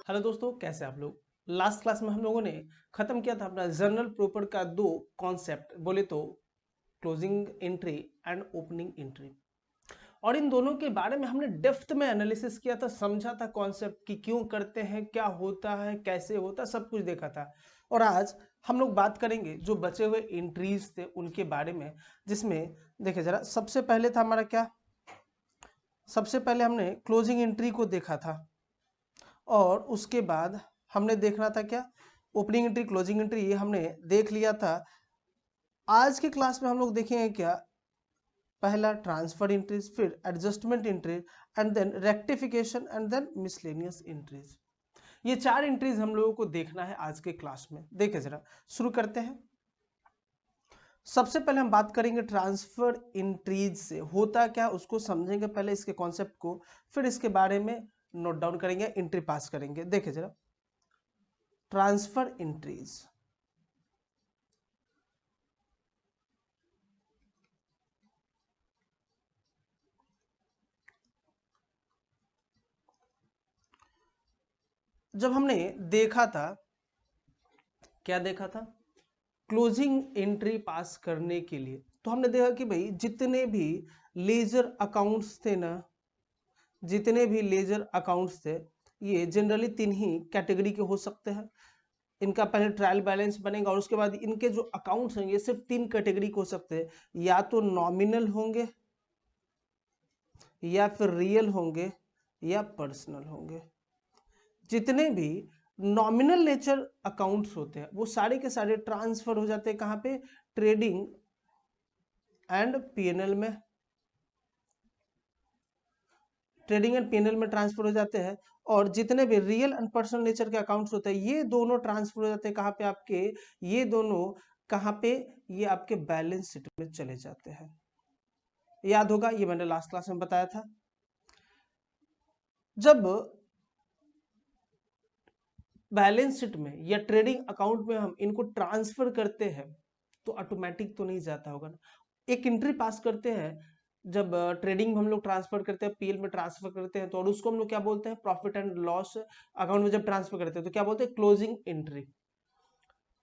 Hello दोस्तों, कैसे आप लोग। लास्ट क्लास में हम लोगों ने खत्म किया था अपना जर्नल प्रॉपर का दो कॉन्सेप्ट, बोले तो closing entry and opening entry. और इन दोनों के बारे में हमने डेप्थ में एनालिसिस किया था, समझा था कॉन्सेप्ट कि क्यों करते हैं, क्या होता है, कैसे होता है, सब कुछ देखा था। और आज हम लोग बात करेंगे जो बचे हुए एंट्रीज थे उनके बारे में, जिसमें देखिए जरा, सबसे पहले था हमारा क्या, सबसे पहले हमने क्लोजिंग एंट्री को देखा था। और उसके बाद हमने देखना था क्या, ओपनिंग एंट्री, क्लोजिंग एंट्री, ये हमने देख लिया था। आज के क्लास में हम लोग देखेंगे क्या, पहला ट्रांसफर एंट्रीज, फिर adjustment entry, and then rectification, and then miscellaneous entries. ये चार एंट्रीज हम लोगों को देखना है आज के क्लास में। देखिए जरा, शुरू करते हैं। सबसे पहले हम बात करेंगे ट्रांसफर एंट्रीज से होता क्या, उसको समझेंगे पहले इसके कॉन्सेप्ट को, फिर इसके बारे में नोट डाउन करेंगे, एंट्री पास करेंगे। देखिए जरा, ट्रांसफर एंट्रीज। जब हमने देखा था, क्या देखा था, क्लोजिंग एंट्री पास करने के लिए, तो हमने देखा कि भाई जितने भी लेजर अकाउंट्स थे ना, जितने भी लेजर अकाउंट्स थे, ये जनरली तीन ही कैटेगरी के हो सकते हैं। इनका पहले ट्रायल बैलेंस बनेगा और उसके बाद इनके जो अकाउंट्स हैं ये सिर्फ तीन कैटेगरी के हो सकते हैं, या तो नॉमिनल होंगे, या फिर रियल होंगे, या पर्सनल होंगे। जितने भी नॉमिनल नेचर अकाउंट्स होते हैं वो सारे के सारे ट्रांसफर हो जाते हैं कहाँ पे, ट्रेडिंग एंड पीएनएल में। ट्रेडिंग एंड पीएनएल में ट्रांसफर हो जाते हैं। और जितने भी रियल एंड पर्सनल नेचर के अकाउंट्स होते हैं ये दोनों ट्रांसफर हो जाते हैं कहाँ पे आपके, ये दोनों कहाँ पे, ये आपके बैलेंस शीट में चले जाते हैं। याद होगा, ये मैंने लास्ट क्लास में बताया था। जब बैलेंस शीट में या ट्रेडिंग अकाउंट में हम इनको ट्रांसफर करते हैं तो ऑटोमेटिक तो नहीं जाता होगा ना, एक एंट्री पास करते हैं। जब ट्रेडिंग में हम लोग ट्रांसफर करते हैं, पीएल में ट्रांसफर करते हैं, तो और उसको हम लोग क्या बोलते हैं, प्रॉफिट एंड लॉस अकाउंट में जब ट्रांसफर करते हैं तो क्या बोलते हैं, क्लोजिंग एंट्री।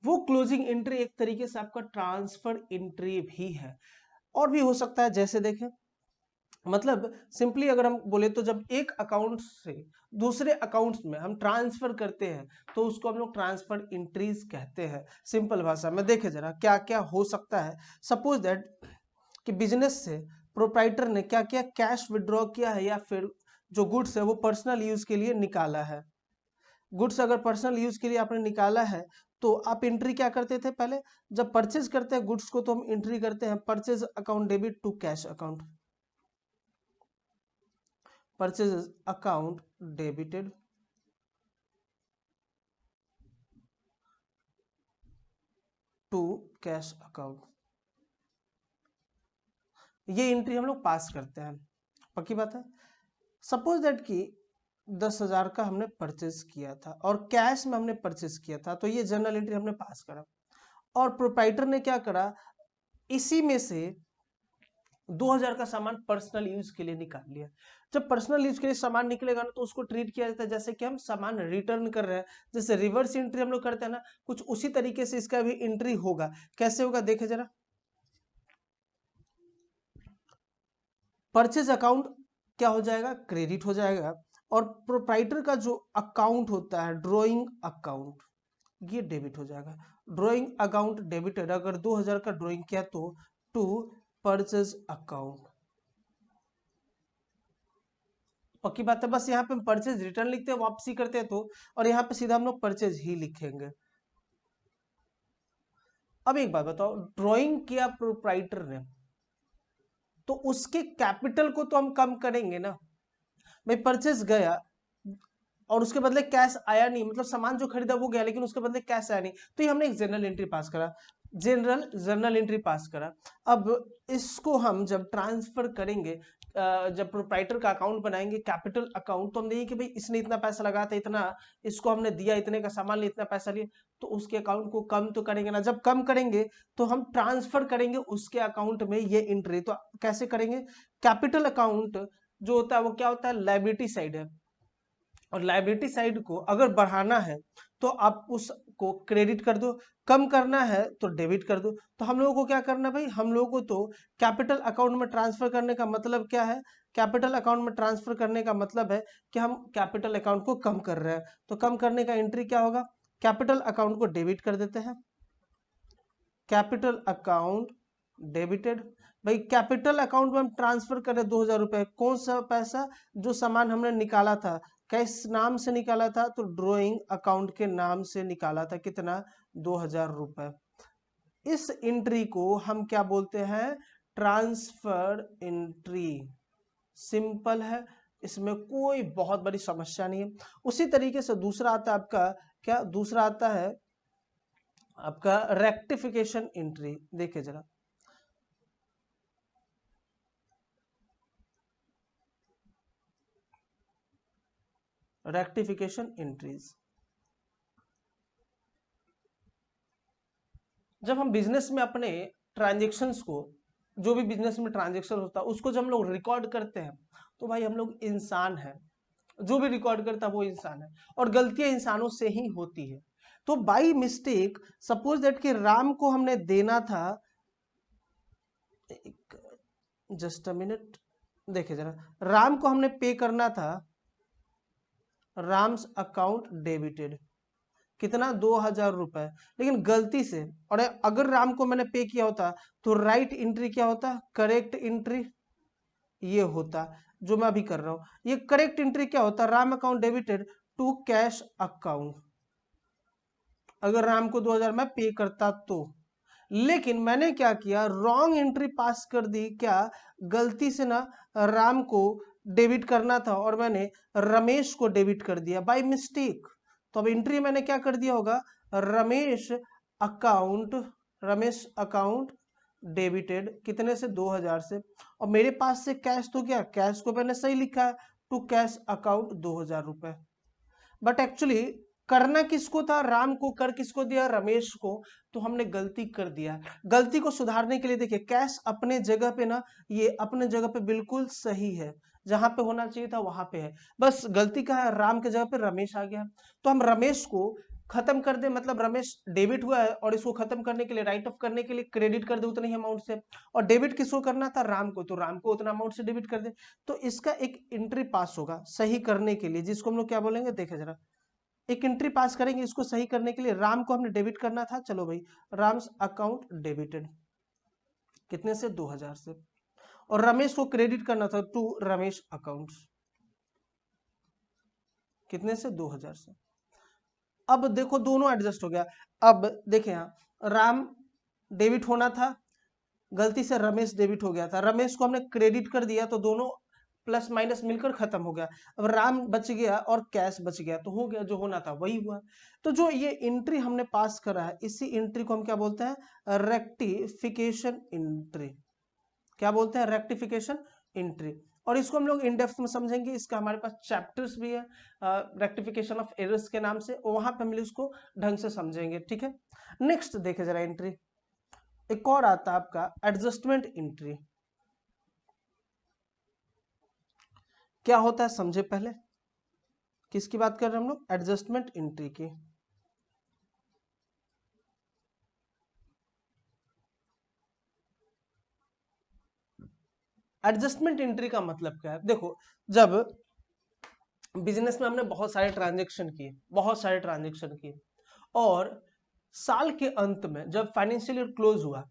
वो क्लोजिंग एंट्री एक तरीके से आपका ट्रांसफर एंट्री भी है। और भी हो सकता है, जैसे देखें, मतलब सिंपली अगर हम बोले तो जब एक अकाउंट से दूसरे अकाउंट्स में हम ट्रांसफर करते हैं तो उसको हम लोग ट्रांसफर एंट्रीज कहते हैं। सिंपल भाषा में देखे जरा क्या क्या हो सकता है। सपोज दैट कि बिजनेस से प्रोप्राइटर ने क्या किया, कैश विड्रॉ किया है, या फिर जो गुड्स है वो पर्सनल यूज के लिए निकाला है। गुड्स अगर पर्सनल यूज के लिए आपने निकाला है तो आप एंट्री क्या करते थे, पहले जब परचेज करते हैं गुड्स को तो हम एंट्री करते हैं purchase account debit to cash account, purchase account debited to cash account. ये एंट्री हम लोग पास करते हैं, पक्की बात है। सपोज दैट कि 10,000 का हमने परचेज किया था और कैश में हमने परचेज किया था, तो ये जर्नल एंट्री हमने पास करा। और प्रोप्राइटर ने क्या करा, इसी में से 2,000 का सामान पर्सनल यूज के लिए निकाल लिया। जब पर्सनल यूज के लिए सामान निकलेगा ना तो उसको ट्रीट किया जाता है जैसे कि हम सामान रिटर्न कर रहे हैं। जैसे रिवर्स एंट्री हम लोग करते हैं ना, कुछ उसी तरीके से इसका भी एंट्री होगा। कैसे होगा देखे जरा, परचेज अकाउंट क्या हो जाएगा, क्रेडिट हो जाएगा। और प्रोप्राइटर का जो अकाउंट होता है ड्रॉइंग अकाउंट, ये डेबिट हो जाएगा। ड्रॉइंग अकाउंट डेबिटेड, अगर 2,000 का ड्रॉइंग किया तो टू परचेज अकाउंट। पक्की बात है, बस यहाँ पे हम परचेज रिटर्न लिखते हैं, वापसी करते हैं तो, और यहाँ पे सीधा हम लोग परचेज ही लिखेंगे। अब एक बात बताओ, ड्राइंग किया प्रोप्राइटर ने तो उसके कैपिटल को तो हम कम करेंगे ना। भाई परचेज गया और उसके बदले कैश आया नहीं, मतलब सामान जो खरीदा वो गया लेकिन उसके बदले कैश आया नहीं, तो ये हमने एक जनरल एंट्री पास करा, जर्नल एंट्री पास करा। अब इसको हम जब ट्रांसफर करेंगे, जब प्रोप्राइटर का अकाउंट बनाएंगे कैपिटल अकाउंट, तो हम देखेंगे कि भाई इसने इतना पैसा लगा था, इतना इसको हमने दिया, इतने का सामान लिया, इतना पैसा लिया, तो उसके अकाउंट को कम तो करेंगे ना। जब कम करेंगे तो हम ट्रांसफर करेंगे उसके अकाउंट में ये एंट्री। तो कैसे करेंगे, कैपिटल अकाउंट जो होता है वो क्या होता है, लायबिलिटी साइड है। और लायबिलिटी साइड को अगर बढ़ाना है तो आप उसको क्रेडिट कर दो, कम करना है तो डेबिट कर दो। तो हम लोगों को क्या करना है भाई, हम लोगों को तो कैपिटल अकाउंट में ट्रांसफर करने का मतलब क्या है, कैपिटल अकाउंट में ट्रांसफर करने का मतलब है कि हम कैपिटल अकाउंट को कम कर रहे हैं। तो कम करने का एंट्री क्या होगा, कैपिटल अकाउंट को डेबिट कर देते हैं, कैपिटल अकाउंट डेबिटेड। भाई कैपिटल अकाउंट में हम ट्रांसफर कर रहे 2,000 रुपए, कौन सा पैसा, जो सामान हमने निकाला था, किस नाम से निकाला था, तो ड्रॉइंग अकाउंट के नाम से निकाला था, कितना, 2,000 रुपए। इस एंट्री को हम क्या बोलते हैं, ट्रांसफर एंट्री। सिंपल है, इसमें कोई बहुत बड़ी समस्या नहीं है। उसी तरीके से दूसरा आता है आपका, क्या दूसरा आता है आपका रेक्टिफिकेशन एंट्री। देखिए जरा, रेक्टिफिकेशन एंट्रीज। जब हम बिजनेस में अपने ट्रांजेक्शन्स को, जो भी बिजनेस में ट्रांजेक्शन होता है उसको जब हम लोग रिकॉर्ड करते हैं, तो भाई हम लोग इंसान हैं, जो भी रिकॉर्ड करता है वो इंसान है, और गलतियां इंसानों से ही होती है। तो बाई मिस्टेक सपोज दैट कि राम को हमने देना था, जस्ट अ मिनट, देखिए जरा, राम को हमने पे करना था, राम्स अकाउंट डेबिटेड, कितना, 2,000 रुपए, लेकिन गलती से, और अगर राम को मैंने पे किया होता तो राइट एंट्री क्या होता, करेक्ट एंट्री ये होता, जो मैं अभी कर रहा हूं। ये करेक्ट एंट्री क्या होता, Ram account debited to cash account, अगर राम को 2,000 मैं पे करता तो। लेकिन मैंने क्या किया, रॉन्ग एंट्री पास कर दी, क्या, गलती से ना राम को डेबिट करना था और मैंने रमेश को डेबिट कर दिया बाय मिस्टेक। तो अब एंट्री मैंने क्या कर दिया होगा, Ramesh account, Ramesh account debited, कितने से, 2,000 से, और मेरे पास से कैश तो क्या, कैश को मैंने सही लिखा है, टू कैश अकाउंट 2,000 रुपए। बट एक्चुअली करना किसको था, राम को, कर किसको दिया, रमेश को। तो हमने गलती कर दिया। गलती को सुधारने के लिए देखिए, कैश अपने जगह पे ना, ये अपने जगह पे बिल्कुल सही है, जहां पे होना चाहिए था वहां पे है, बस गलती का है, राम के जगह पे रमेश आ गया। तो हम रमेश को खत्म कर दे, मतलब रमेश डेबिट हुआ है और इसको खत्म करने के लिए, राइट ऑफ करने के लिए क्रेडिट कर दे उतने ही अमाउंट से, और डेबिट किसको करना था, राम को, तो राम को उतना अमाउंट से डेबिट कर दे। तो इसका एक एंट्री पास होगा सही करने के लिए, जिसको हम लोग क्या बोलेंगे, देखे जरा, एक एंट्री पास करेंगे इसको सही करने के लिए। राम को हमने डेबिट करना था, चलो भाई, राम्स अकाउंट डेबिटेड, कितने से, 2,000 से, और रमेश को क्रेडिट करना था टू रमेश अकाउंट, कितने से, 2,000 से। अब देखो दोनों एडजस्ट हो गया। अब देखे यहाँ, राम डेबिट होना था, गलती से रमेश डेबिट हो गया था, रमेश को हमने क्रेडिट कर दिया, तो दोनों प्लस माइनस मिलकर खत्म हो गया। अब राम बच गया और कैश बच गया, तो हो गया, जो होना था वही हुआ। तो जो ये एंट्री हमने पास करा है, इसी एंट्री को हम क्या बोलते हैं, रेक्टिफिकेशन एंट्री। क्या बोलते हैं, रेक्टिफिकेशन एंट्री। और इसको हम लोग इन डेप्थ में समझेंगे, इसका हमारे पास चैप्टर्स भी है, रेक्टिफिकेशन ऑफ एरर्स के नाम से, वहां पे हम इसको ढंग से समझेंगे, ठीक है। नेक्स्ट देखे जरा एंट्री, एक और आता है आपका एडजस्टमेंट एंट्री। क्या होता है समझे पहले, किसकी बात कर रहे हैं हम लोग, एडजस्टमेंट एंट्री की। एडजस्टमेंट एंट्री का मतलब क्या है, देखो, जब बिजनेस में हमने बहुत सारे ट्रांजेक्शन किए, बहुत सारे ट्रांजेक्शन किए, और साल के अंत में जब फाइनेंशियल ईयर क्लोज हुआ,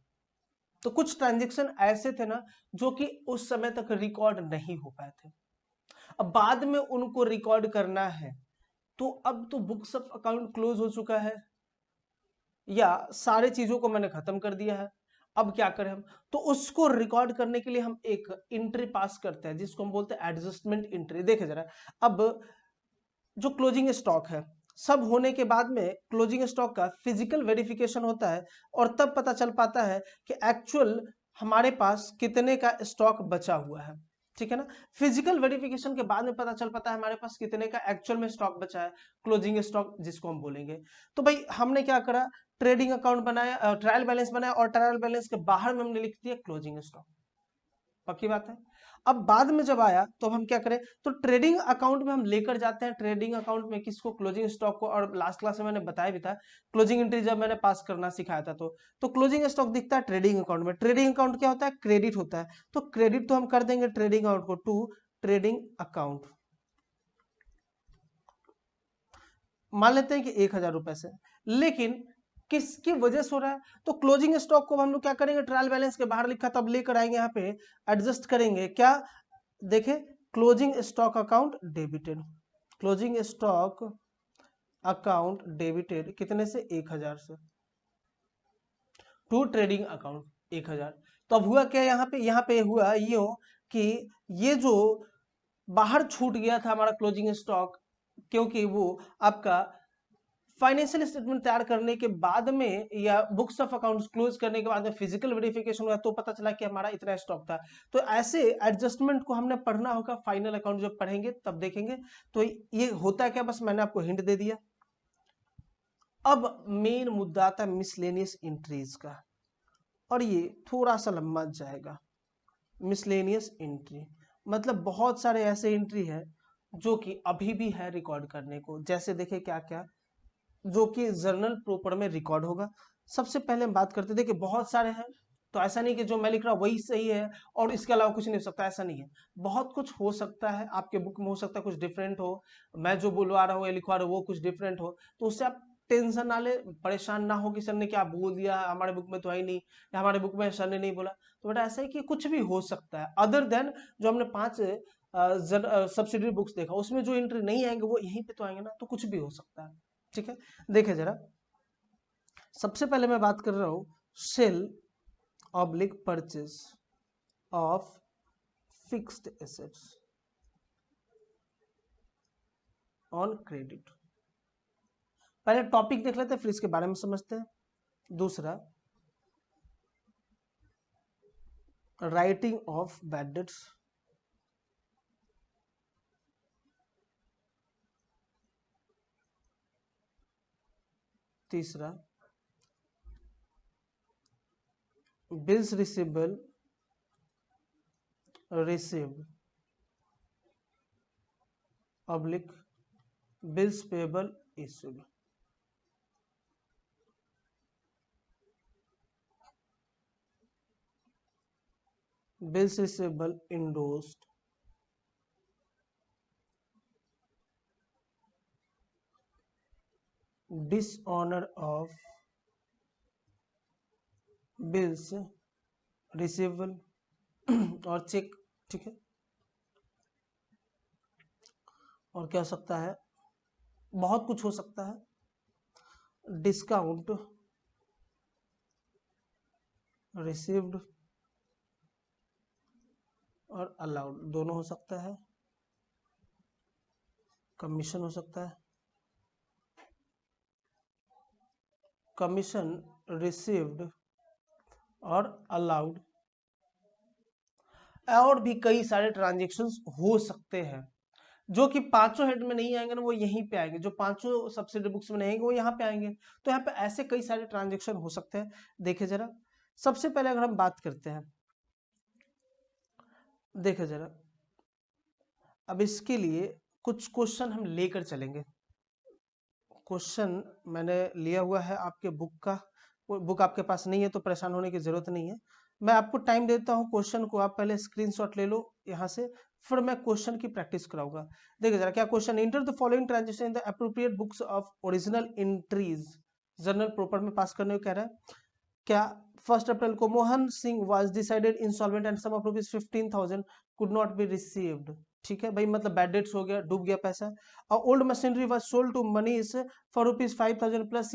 तो कुछ ट्रांजेक्शन ऐसे थे ना जो कि उस समय तक रिकॉर्ड नहीं हो पाए थे, अब बाद में उनको रिकॉर्ड करना है। तो अब तो बुक्स ऑफ अकाउंट क्लोज हो चुका है, या सारे चीजों को मैंने खत्म कर दिया है, अब क्या करें हम, तो उसको रिकॉर्ड करने के लिए हम एक एंट्री पास करते हैं, जिसको हम बोलते हैं एडजस्टमेंट एंट्री। देखे जरा, अब जो क्लोजिंग स्टॉक है, सब होने के बाद में क्लोजिंग स्टॉक का फिजिकल वेरिफिकेशन होता है, और तब पता चल पाता है कि एक्चुअल हमारे पास कितने का स्टॉक बचा हुआ है, ठीक है ना। फिजिकल वेरिफिकेशन के बाद में पता चल पाता है हमारे पास कितने का एक्चुअल में स्टॉक बचा है, क्लोजिंग स्टॉक जिसको हम बोलेंगे। तो भाई हमने क्या करा, ट्रेडिंग अकाउंट बनाया, ट्रायल बैलेंस बनाया, और ट्रायल बैलेंस के बाहर में हमने लिख दिया क्लोजिंग स्टॉक। पक्की बात है। अब बाद में जब आया तो हम क्या करें, तो ट्रेडिंग अकाउंट में हम लेकर जाते हैं, ट्रेडिंग अकाउंट में किसको, क्लोजिंग स्टॉक को। और लास्ट क्लास में मैंने बताया भी था, क्लोजिंग एंट्री जब मैंने पास करना सिखाया था, तो क्लोजिंग स्टॉक दिखता है ट्रेडिंग अकाउंट में। ट्रेडिंग अकाउंट क्या होता है, क्रेडिट होता है, तो क्रेडिट तो हम कर देंगे ट्रेडिंग अकाउंट को टू ट्रेडिंग अकाउंट। मान लेते हैं कि 1,000 रुपए से, लेकिन किसकी वजह से हो रहा है, तो क्लोजिंग स्टॉक को हम लोग क्या करेंगे, ट्रायल बैलेंस के बाहर लिखा तब लेकर आएंगे, यहाँ पे एडजस्ट करेंगे क्या, देखे closing stock account debited, closing stock account debited कितने से, 1,000 से, टू ट्रेडिंग अकाउंट 1,000। तो अब हुआ क्या, यहाँ पे हुआ ये कि ये जो बाहर छूट गया था हमारा क्लोजिंग स्टॉक, क्योंकि वो आपका फाइनेंशियल स्टेटमेंट तैयार करने के बाद में या बुक्स ऑफ अकाउंट्स क्लोज करने के बाद में फिजिकल वेरिफिकेशन हुआ, तो पता चला कि हमारा इतना स्टॉक था। तो ऐसे एडजस्टमेंट को हमने पढ़ना होगा, फाइनल अकाउंट जब पढ़ेंगे तब देखेंगे। तो ये होता है क्या, बस मैंने आपको हिंट दे दिया। अब मेन मुद्दा आता है मिसलेनियस एंट्रीज का, और ये थोड़ा सा लंबा जाएगा। मिसलेनियस एंट्री मतलब बहुत सारे ऐसे एंट्री है जो कि अभी भी है रिकॉर्ड करने को। जैसे देखे क्या क्या जो कि जर्नल प्रॉपर में रिकॉर्ड होगा। सबसे पहले हम बात करते थे कि बहुत सारे हैं, तो ऐसा नहीं कि जो मैं लिख रहा हूँ वही सही है और इसके अलावा कुछ नहीं हो सकता, ऐसा नहीं है। बहुत कुछ हो सकता है, आपके बुक में हो सकता है कुछ डिफरेंट हो, मैं जो बुलवा रहा हूँ या लिखवा रहा हूँ वो कुछ डिफरेंट हो, तो उससे आप टेंशन ना ले, परेशान ना हो कि सर ने क्या बोल दिया, हमारे बुक में तो है ही नहीं, या हमारे बुक में सर ने नहीं बोला। तो बेटा ऐसा है कि कुछ भी हो सकता है, अदर देन जो हमने 5 सब्सिडरी बुक्स देखा उसमें जो एंट्री नहीं आएंगे वो यहीं पे तो आएंगे ना, तो कुछ भी हो सकता है। ठीक है, देखे जरा, सबसे पहले मैं बात कर रहा हूं sale oblique purchase of fixed assets on credit. पहले टॉपिक देख लेते हैं फिर इसके बारे में समझते हैं। दूसरा, राइटिंग ऑफ बैड डेट्स। तीसरा, bills receivable received oblique bills payable issued. Bills receivable endorsed dishonour of bills receivable और चेक। ठीक है, और क्या हो सकता है, बहुत कुछ हो सकता है। डिस्काउंट रिसीव्ड और अलाउड दोनों हो सकता है। कमीशन हो सकता है, कमीशन रिसीव्ड और अलाउड, और भी कई सारे ट्रांजेक्शन्स हो सकते हैं जो कि पांचों हेड में नहीं आएंगे ना, वो यहीं पे आएंगे, जो पांचों सब्सिडी बुक्स में नहीं आएंगे वो यहाँ पे आएंगे। तो यहाँ पे ऐसे कई सारे ट्रांजेक्शन हो सकते हैं। देखे जरा, सबसे पहले अगर हम बात करते हैं, देखे जरा, अब इसके लिए कुछ क्वेश्चन हम लेकर चलेंगे। क्वेश्चन मैंने लिया हुआ है आपके बुक का, बुक आपके पास नहीं है तो परेशान होने की जरूरत नहीं है। मैं आपको टाइम देता हूँ, क्वेश्चन को आप पहले स्क्रीनशॉट ले लो यहाँ से, फिर मैं क्वेश्चन की प्रैक्टिस कराऊंगा। देखिए जरा क्या question, enter the following transaction in the appropriate books of original entries, journal proper में पास करने को कह रहा है। क्या 1 अप्रैल को Mohan Singh was decided insolvent and some of rupees 15,000 could not be received. ठीक है भाई, मतलब बैड डेट्स हो गया, डूब गया पैसा। और old machinery was sold to Manish for rupees 5,000 plus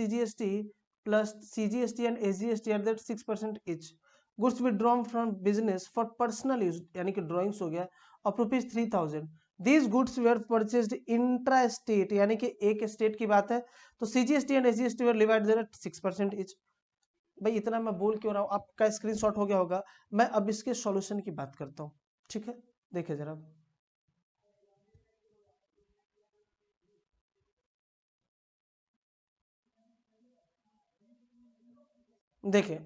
CGST and SGST at that 6% each. Goods withdrawn from business for personal use, यानी कि ड्रॉइंग्स हो गया, of rupees 3,000। These goods were purchased intra state, यानी कि एक स्टेट की बात है, तो CGST and SGST were divided at 6% each. भाई इतना मैं बोल क्यों रहा हूं, आपका स्क्रीनशॉट हो गया होगा। मैं अब इसके सॉल्यूशन की बात करता हूं। ठीक है, देखिए जरा, देखिए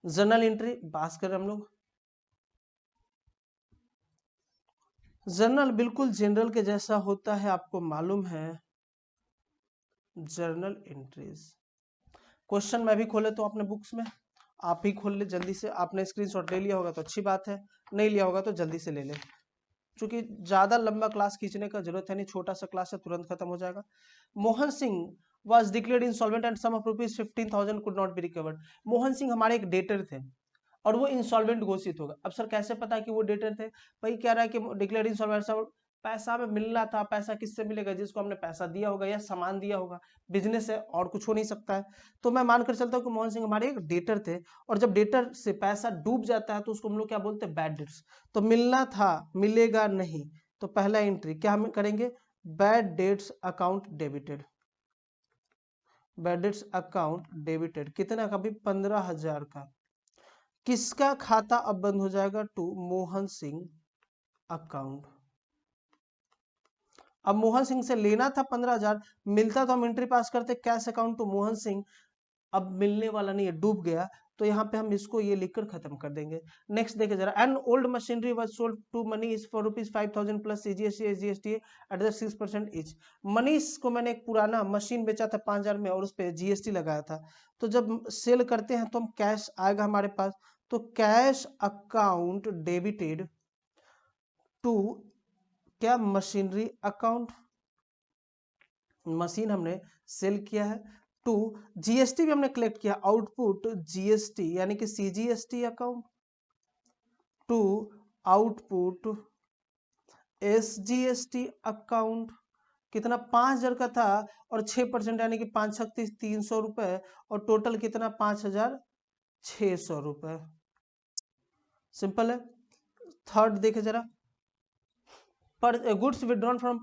जर्नल एंट्री पास करें हम लोग, जर्नल बिल्कुल जनरल के जैसा होता है, आपको मालूम है। जर्नल एंट्रीज, क्वेश्चन मैं भी खोले तो अपने बुक्स में, आप ही खोल ले जल्दी से। आपने स्क्रीनशॉट ले लिया होगा तो अच्छी बात है, नहीं लिया होगा तो जल्दी से ले ले, क्योंकि ज्यादा लंबा क्लास खींचने का जरूरत है नहीं, छोटा सा क्लास है, तुरंत खत्म हो जाएगा। Mohan Singh was declared insolvent and sum of rupees 15,000 could not be recovered। Mohan Singh हमारे एक डेटर थे और वो इंसॉल्वेंट घोषित होगा। अब सर कैसे पता कि वो डेटर थे? भाई कह रहा है कि डिक्लेयर्ड इंसॉल्वेंट, सब पैसा में मिलना था। पैसा किससे मिलेगा? जिसको हमने पैसा दिया होगा या सामान दिया होगा। बिजनेस है और कुछ हो नहीं सकता है। तो मैं मानकर चलता हूँ कि मोहन सिंह हमारे एक डेटर थे, और जब डेटर से पैसा डूब जाता है तो उसको हम लोग क्या बोलते हैं? Bad debts. तो मिलना था, मिलेगा नहीं, तो पहला एंट्री क्या हम करेंगे? Bad debts account debited. Bad debts account debited कितना का? भी 15,000 का। किसका खाता अब बंद हो जाएगा? To Mohan Singh account. अब मोहन सिंह से लेना था 15,000, मिलता तो हम एंट्री पास करते cash account to Mohan Singh. अब मिलने वाला नहीं है, डूब गया, तो यहाँ पे हम इसको ये लिखकर खत्म कर देंगे। नेक्स्ट देखे जरा, an old machinery was sold to Manish for ₹5,000 plus CGST SGST at 6% each. Manish को मैंने एक पुराना मशीन बेचा था 5,000 में, और उस पर जीएसटी लगाया था। तो जब सेल करते हैं तो हम कैश आएगा हमारे पास, तो कैश अकाउंट डेबिटेड टू क्या? Machinery account. मशीन हमने सेल किया है। टू जीएसटी भी हमने कलेक्ट किया, आउटपुट जीएसटी यानी कि CGST account. To output SGST account. कितना? 5,000 का था, और 6% यानी कि 5 300 रुपए, और टोटल कितना? 5,600 रुपए। सिंपल है। थर्ड देखे जरा, पर goods withdrawn from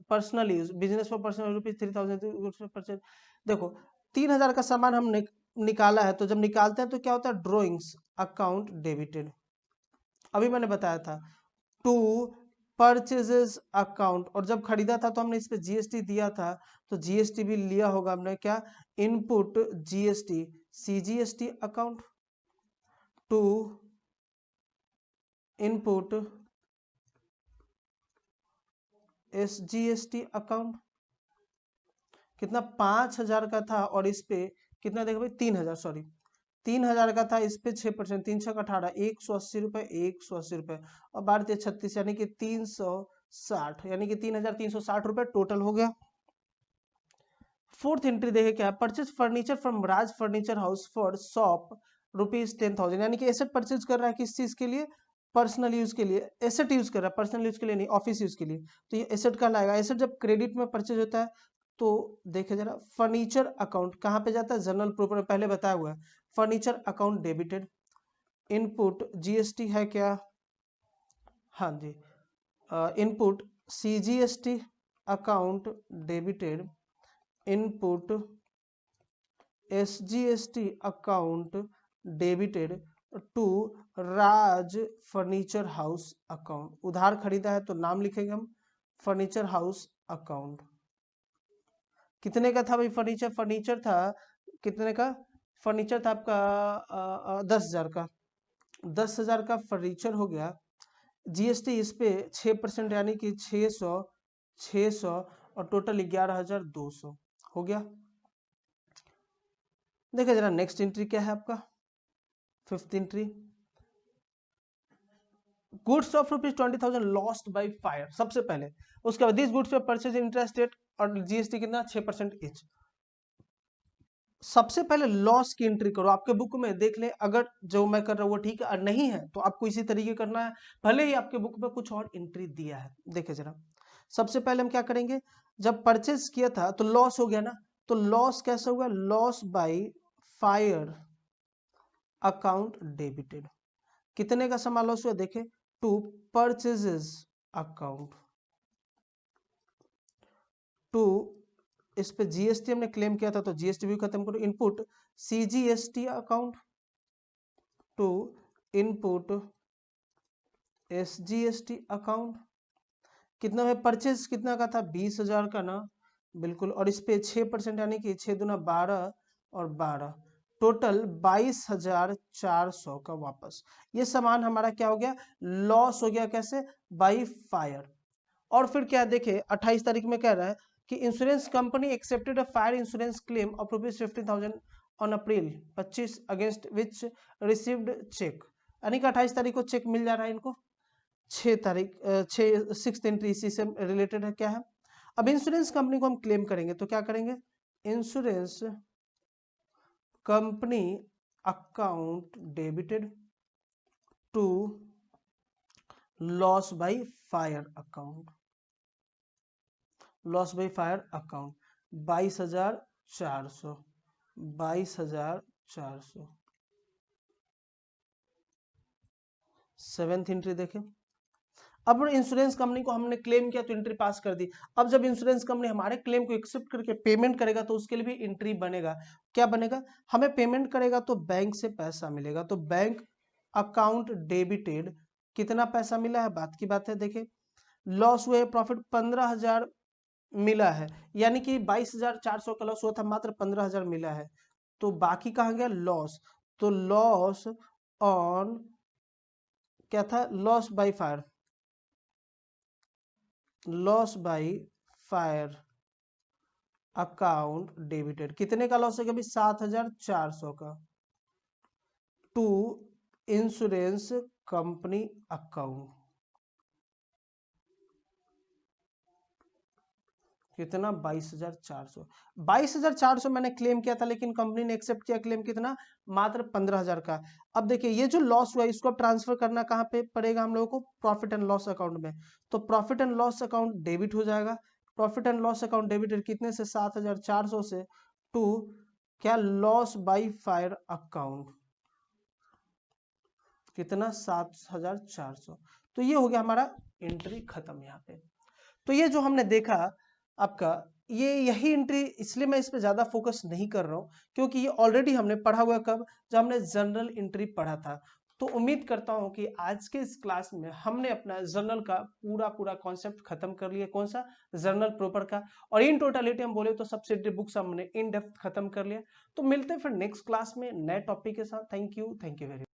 personal use, business for personal ₹3,000 goods purchase. देखो 3,000 का सामान हमने निकाला है, तो जब निकालते हैं तो क्या होता है? Drawings account debited. अभी मैंने बताया था। टू परचेजेस अकाउंट, और जब खरीदा था तो हमने इस पे जीएसटी दिया था, तो जीएसटी भी लिया होगा हमने, क्या? Input GST CGST account. To input SGST account. कितना? 5,000 का था, और इस पे कितना देखो भाई? 3,000, सॉरी 3,000 का था, इस पे 6%, 3×6=18, 180 रुपए, 180 रुपए, और 12×36 यानी कि 360, यानी कि 3,360 रुपए टोटल हो गया। फोर्थ एंट्री देखे क्या? Purchase furniture from Raj furniture house for shop ₹10,000, यानी कि एसेट परचेज कर रहा है, किस चीज के लिए? पर्सनल यूज के लिए। एसेट यूज कर रहा है, पर्सनल यूज के लिए नहीं, ऑफिस यूज के लिए। तो ये एसेट का लाएगा। एसेट जब क्रेडिट में परचेज होता है तो देखे जरा, फर्नीचर अकाउंट कहाँ पे जाता है? जनरल प्रॉपर्टी, पहले बताया हुआ है। Furniture account debited. Input GST है क्या? हाँ जी। Input CGST account debited. Input SGST account debited to Raj furniture house account. उधार खरीदा है तो नाम लिखेंगे हम, फर्नीचर हाउस अकाउंट। कितने का था भाई फर्नीचर? फर्नीचर था कितने का? फर्नीचर था आपका 10,000 का। 10,000 का फर्नीचर हो गया। जीएसटी इस पे 6% यानी कि 600 और टोटल 11,200 हो गया। देखिए जरा नेक्स्ट एंट्री क्या है आपका? Fifth entry, goods of ₹20,000 lost by fire. सबसे पहले उसके बाद दिस गुड्स पे परचेज इंटरेस्ट रेट और जीएसटी कितना? 6% इच। सबसे पहले लॉस की एंट्री करो। आपके बुक में देख ले, अगर जो मैं कर रहा हूँ वो ठीक है और नहीं है तो आपको इसी तरीके करना है, भले ही आपके बुक में कुछ और एंट्री दिया है। देखे जरा, सबसे पहले हम क्या करेंगे? जब परचेज किया था तो लॉस हो गया ना, तो लॉस कैसे होगा? Loss by fire account debited. कितने का सामान लॉस हुआ? देखे, टू परचेजेस अकाउंट। टू इस पे जीएसटी हमने क्लेम किया था तो जीएसटी भी खत्म करो। Input CGST account to input SGST account. कितना में परचेज कितना का था? 20,000 का ना, बिल्कुल। और इस पे 6% यानी कि 6 दूना 12 और 12, टोटल 22,400 का वापस। ये सामान हमारा क्या हो गया, लॉस हो गया, कैसे, बाई फायर। और फिर क्या देखे 28 तारीख में कह रहा है कि insurance company accepted a fire insurance claim of ₹50,000 on April 25 against which received cheque. यानी कि 28 तारीख को चेक मिल जा रहा है इनको। 6 एंट्री इसी से रिलेटेड है, क्या है। अब इंश्योरेंस कंपनी को हम क्लेम करेंगे तो क्या करेंगे, insurance company account debited to loss by fire account, loss by fire account 22,400, 22,400। Seventh entry देखें। अब इंश्योरेंस कंपनी को हमने क्लेम किया तो एंट्री पास कर दी। अब जब इंश्योरेंस कंपनी हमारे क्लेम को एक्सेप्ट करके पेमेंट करेगा तो उसके लिए भी एंट्री बनेगा। क्या बनेगा, हमें पेमेंट करेगा तो बैंक से पैसा मिलेगा, तो बैंक अकाउंट डेबिटेड, कितना पैसा मिला है, बात की बात है। देखिए लॉस हुए, प्रॉफिट 15,000 मिला है, यानी कि 22,400 का लॉस हुआ था, मात्र 15,000 मिला है, तो बाकी कहाँ गया, लॉस। तो लॉस ऑन क्या था, loss by fire, loss by fire account debited, कितने का लॉस है कभी, 7,400 का, टू इंश्योरेंस कंपनी अकाउंट, कितना, 22,400। 22,400 मैंने क्लेम किया था, लेकिन कंपनी ने एक्सेप्ट किया क्लेम कितना, मात्र 15,000 का। अब देखिए ये जो लॉस हुआ इसको ट्रांसफर करना कहाँ पे पड़ेगा हम लोगों को, प्रॉफिट एंड लॉस अकाउंट में। तो profit and loss account debit हो जाएगा, profit and loss account debited कितने से, 7,400 से, टू क्या, लॉस बाई फायर अकाउंट, कितना, 7,400। तो ये हो गया हमारा एंट्री खत्म यहाँ पे। तो ये जो हमने देखा आपका, ये यही एंट्री, इसलिए मैं इस पे ज्यादा फोकस नहीं कर रहा हूँ क्योंकि ये ऑलरेडी हमने पढ़ा हुआ, कब, जब हमने जनरल एंट्री पढ़ा था। तो उम्मीद करता हूं कि आज के इस क्लास में हमने अपना जर्नल का पूरा पूरा कॉन्सेप्ट खत्म कर लिया, कौन सा, जर्नल प्रॉपर का। और इन टोटलिटी हम बोले तो सब्सिडियरी बुक्स हमने इन डेप्थ खत्म कर लिया। तो मिलते हैं फिर नेक्स्ट क्लास में नए टॉपिक के साथ। Thank you very